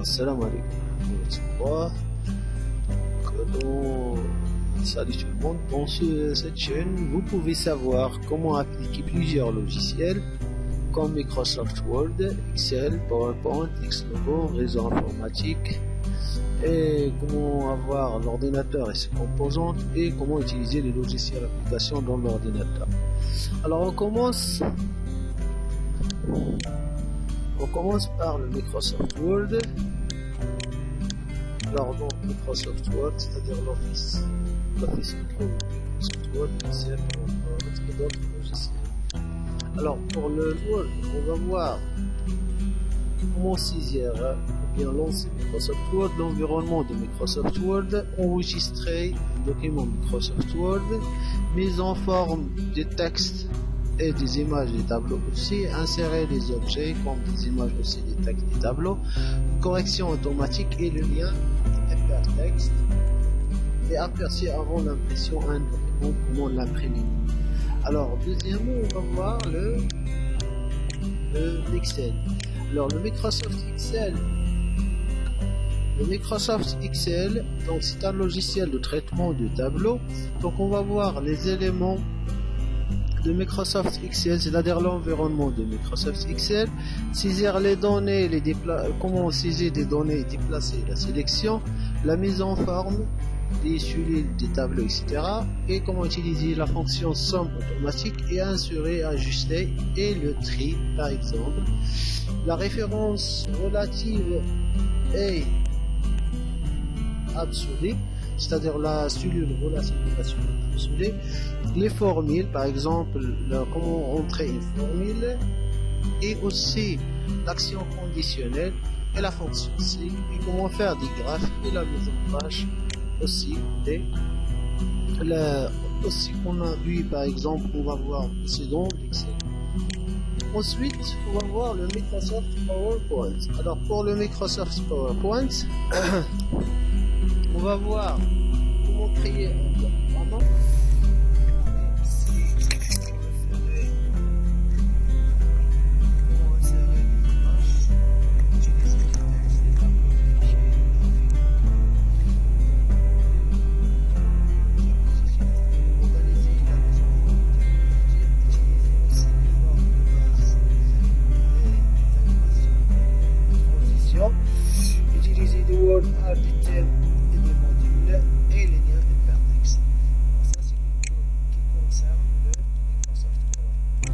Assalamu alaikum. Salut tout le monde. Dans cette chaîne, vous pouvez savoir comment appliquer plusieurs logiciels comme Microsoft Word, Excel, PowerPoint, Xlogo, réseau informatique, et comment avoir l'ordinateur et ses composantes et comment utiliser les logiciels d'application dans l'ordinateur. Alors on commence par le Microsoft Word. Alors donc Microsoft Word, c'est-à-dire l'Office inclut Microsoft Word, Excel, PowerPoint et d'autres logiciels. Alors pour le Word, on va voir comment saisir ou bien lancer Microsoft Word, l'environnement de Microsoft Word, enregistrer un document Microsoft Word, mise en forme de texte et des images des tableaux aussi, insérer des objets comme des images aussi, des textes, des tableaux, correction automatique et le lien hypertexte, et aperçu avant l'impression un document, comment l'imprimer. Alors deuxièmement, on va voir l'Excel. Alors le Microsoft Excel, donc c'est un logiciel de traitement de tableaux. Donc on va voir les éléments de Microsoft Excel, c'est-à-dire l'environnement de Microsoft Excel, saisir les données, comment saisir des données, déplacer la sélection, la mise en forme des cellules, des tableaux, etc. Et comment utiliser la fonction somme automatique et insérer, ajuster et le tri par exemple. La référence relative et absolue, c'est-à-dire la cellule relative et la cellule absolue. Les formules, par exemple, comment entrer une formule, et aussi l'action conditionnelle et la fonction cycle, et comment faire des graphes et la mise en page aussi. Aussi qu'on a vu, par exemple, on va voir c'est dans l'Excel. Ensuite, on va voir le Microsoft PowerPoint. Alors pour le Microsoft PowerPoint, on va voir comment créer un document. Utiliser des Word Art, des thèmes et des modules et les liens hypertexte. Ça c'est quelque chose qui concerne le Microsoft PowerPoint.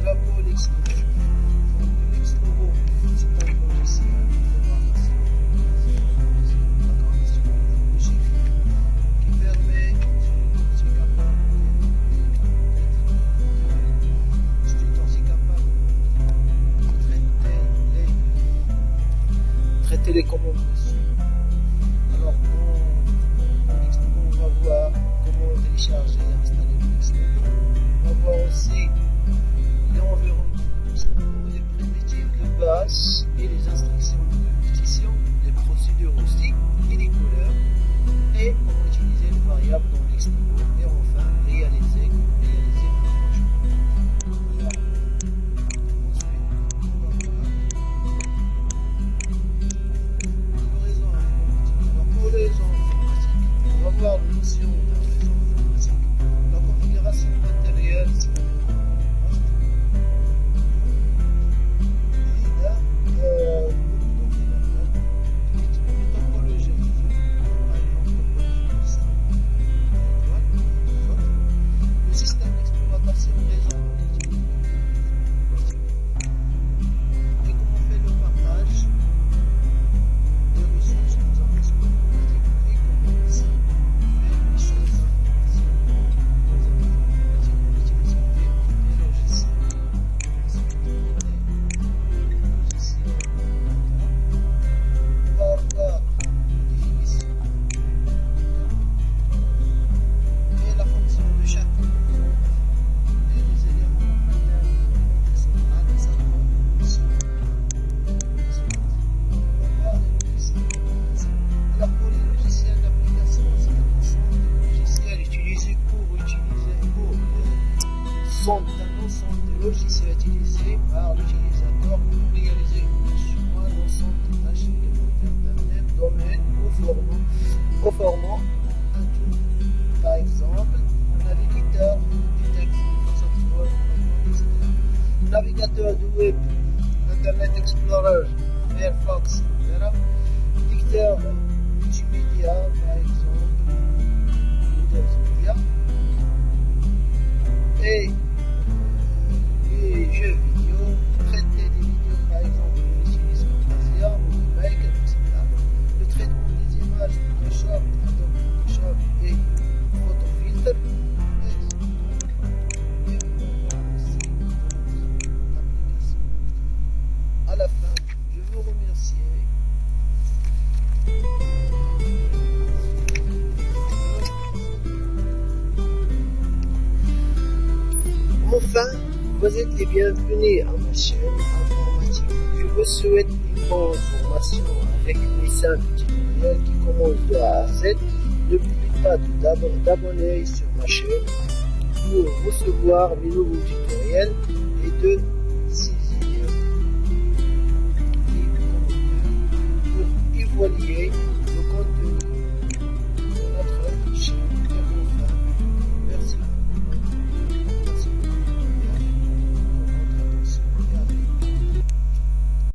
Là pour l'Xlogo. L'Xlogo, c'est un logiciel de programmation logique qui permet, traiter les commandes dessus. Alors on va voir comment télécharger et installer l'Xlogo. On va voir aussi l'environnement de l'Xlogo, les primitives de base et les instructions de répétition, les procédures aussi et les couleurs, et comment utiliser les variables dans l'Xlogo, et enfin réaliser le projet. On va voir la notion de réseau informatique. La configuration matérielle, c'est navigateur du web, Internet Explorer, Firefox, etc. Lecteur multimédia, par exemple, Windows Media, et les jeux vidéo, traiter des vidéos, par exemple, utilise Camtasia, Maker, etc. Le traitement des images, Photoshop, Adobe Photoshop et Photofilter. À la fin, je vous remercie. Enfin, vous êtes les bienvenus à ma chaîne informatique. Je vous souhaite une bonne formation avec mes 5 tutoriels qui commencent de A à Z. N'oubliez pas d'abonner sur ma chaîne pour recevoir mes nouveaux tutoriels et de